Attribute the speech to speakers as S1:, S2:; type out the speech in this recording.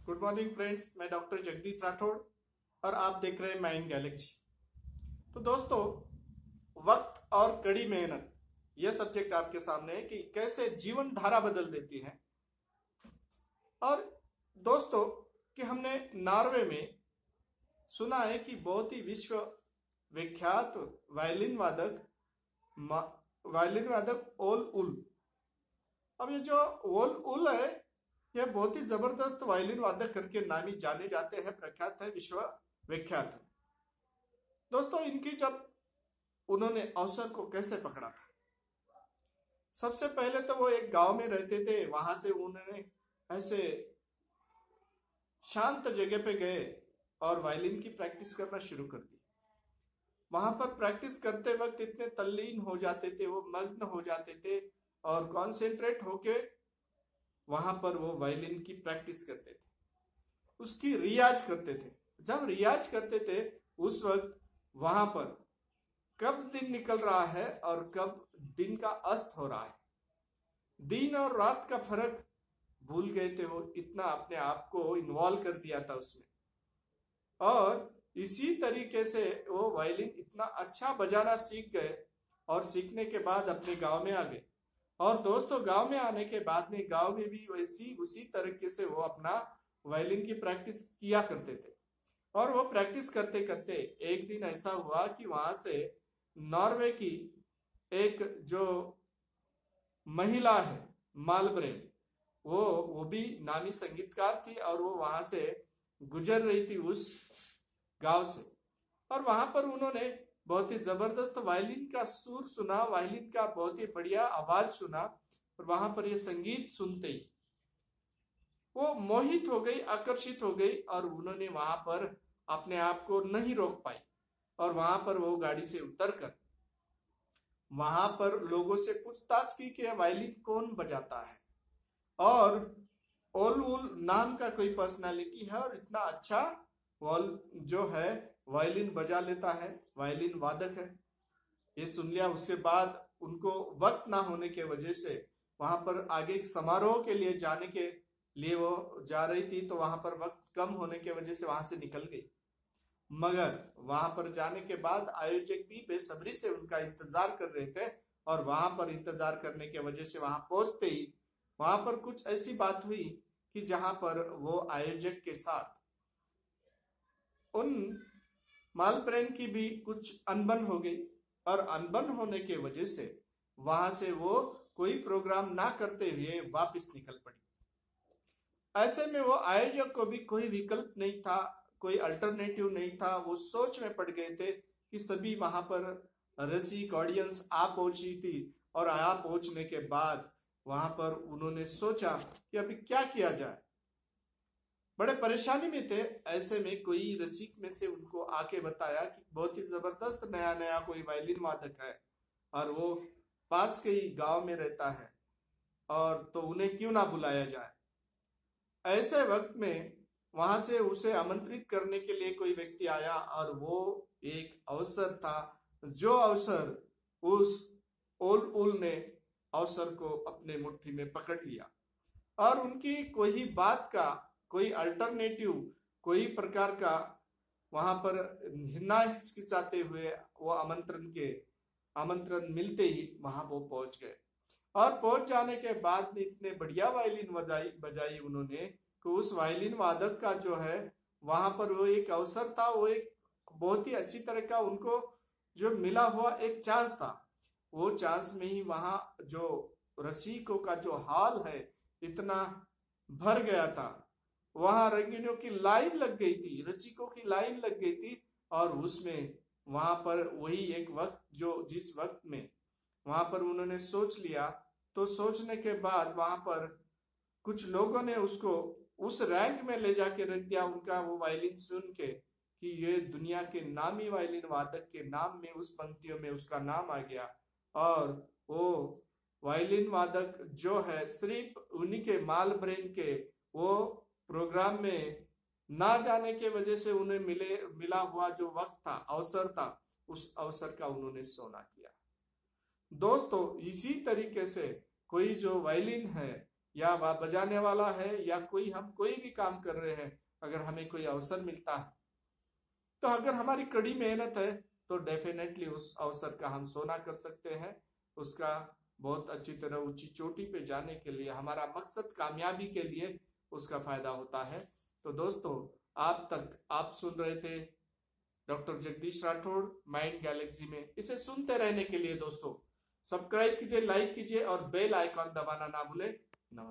S1: Good morning friends, मैं doctor Jagdish Rathore और आप देख रहे हैं माइंड गैलेक्सी। तो दोस्तों, वक्त और कड़ी मेहनत यह सब्जेक्ट आपके सामने है कि कैसे जीवन धारा बदल देती है। और दोस्तों कि हमने नॉर्वे में सुना है कि बहुत ही विश्व विख्यात वायलिन वादक ओल उल। अब ये जो ओल उल है, यह बहुत ही जबरदस्त वायलिन वादक करके नामी जाने जाते हैं, प्रख्यात है, विश्व विख्यात है। दोस्तों, इनकी जब उन्होंने अवसर को कैसे पकड़ा था, सबसे पहले तो वो एक गांव में रहते थे। वहां से उन्होंने ऐसे शांत जगह पे गए और वायलिन की प्रैक्टिस करना शुरू कर दी। वहां पर प्रैक्टिस करते वक्त इतने तल्लीन हो जाते थे, वो मग्न हो जाते थे और कॉन्सेंट्रेट होके वहां पर वो वायलिन की प्रैक्टिस करते थे, उसकी रियाज करते थे। जब रियाज करते थे उस वक्त वहां पर कब दिन निकल रहा है और कब दिन का अस्त हो रहा है, दिन और रात का फर्क भूल गए थे। वो इतना अपने आप को इन्वॉल्व कर दिया था उसमें, और इसी तरीके से वो वायलिन इतना अच्छा बजाना सीख गए और सीखने के बाद अपने गांव में आ गए। और दोस्तों, गांव में आने के बाद में गांव में भी वैसी उसी तरीके से वो अपना वायलिन की प्रैक्टिस किया करते थे। और वो प्रैक्टिस करते करते एक दिन ऐसा हुआ कि वहां से नॉर्वे की एक जो महिला है, मालब्रेन, वो भी नामी संगीतकार थी और वो वहां से गुजर रही थी उस गांव से। और वहां पर उन्होंने बहुत ही जबरदस्त वायलिन का सुर सुना, वायलिन का बहुत ही बढ़िया आवाज सुना। और वहां पर ये संगीत सुनते ही वो मोहित हो गई, आकर्षित हो गई, और उन्होंने वहां पर अपने आप को नहीं रोक पाई। और वहां पर वो गाड़ी से उतरकर वहां पर लोगों से पूछताछ की कि वायलिन कौन बजाता है। और ओल उल नाम का कोई पर्सनालिटी है और इतना अच्छा जो है वायलिन बजा लेता है, वायलिन वादक है, ये सुन लिया। उसके बाद उनको वक्त ना होने के वजह से वहां पर आगे एक समारोह के लिए जाने के लिए वो जा रही थी, तो वहां पर वक्त कम होने के वजह से वहां से निकल गई। मगर वहां पर जाने के बाद आयोजक भी बेसब्री से उनका इंतजार कर रहे थे। और वहां पर इंतजार करने के वजह से वहां पहुंचते ही वहां पर कुछ ऐसी बात हुई कि जहां पर वो आयोजक के साथ उन मालब्रेन की भी कुछ अनबन हो गई। और अनबन होने के वजह से वहां से वो कोई प्रोग्राम ना करते हुए वापस निकल पड़ी। ऐसे में वो आयोजक को भी कोई विकल्प नहीं था, कोई अल्टरनेटिव नहीं था। वो सोच में पड़ गए थे कि सभी वहां पर रसिक ऑडियंस आ पहुंची थी। और आ पहुंचने के बाद वहां पर उन्होंने सोचा कि अभी क्या किया जाए, बड़े परेशानी में थे। ऐसे में कोई रसिक में से उनको आके बताया कि बहुत ही जबरदस्त नया नया कोई वायलिन वादक है और वो पास के ही गांव में रहता है, और तो उन्हें क्यों ना बुलाया जाए। ऐसे वक्त में वहां से उसे आमंत्रित करने के लिए कोई व्यक्ति आया, और वो एक अवसर था, जो अवसर उस ओल उल ने अवसर को अपने मुट्ठी में पकड़ लिया। और उनकी कोई बात का कोई अल्टरनेटिव, कोई प्रकार का वहां पर ना हिचकिचाते हुए वो आमंत्रण मिलते ही वहां वो पहुंच गए। और पहुंच जाने के बाद इतने बढ़िया वायलिन बजाई उन्होंने कि उस वायलिन वादक का जो है वहां पर वो एक अवसर था, वो एक बहुत ही अच्छी तरह का उनको जो मिला हुआ एक चांस था। वो चांस में ही वहां जो रसिकों का जो हाल है इतना भर गया था। वहां रंगीनों की लाइन लग गई थी, रसिकों की लाइन लग गई थी। और उसमें वहां पर वही एक वक्त जो जिस वक्त में वहां पर उन्होंने सोच लिया, तो सोचने के बाद वहां पर कुछ लोगों ने उसको उस रैंक में ले जाके रख दिया, उनका वो वायलिन सुन के, कि ये दुनिया के नामी वायलिन वादक के नाम में उस पंक्तियों में उसका नाम आ गया। और वो वायलिन वादक जो है सिर्फ उन्हीं के मालब्रेन के वो प्रोग्राम में ना जाने के वजह से उन्हें मिला हुआ जो वक्त था, अवसर था, उस अवसर का उन्होंने सोना किया। दोस्तों, इसी तरीके से कोई जो वायलिन है या वह बजाने वाला है, या हम कोई भी काम कर रहे हैं, अगर हमें कोई अवसर मिलता है तो अगर हमारी कड़ी मेहनत है तो डेफिनेटली उस अवसर का हम सोना कर सकते हैं। उसका बहुत अच्छी तरह ऊंची चोटी पे जाने के लिए, हमारा मकसद कामयाबी के लिए उसका फायदा होता है। तो दोस्तों, आप सुन रहे थे doctor Jagdish Rathore mind Galaxy में। इसे सुनते रहने के लिए दोस्तों सब्सक्राइब कीजिए, लाइक कीजिए और बेल आइकॉन दबाना ना भूलें। नमस्कार।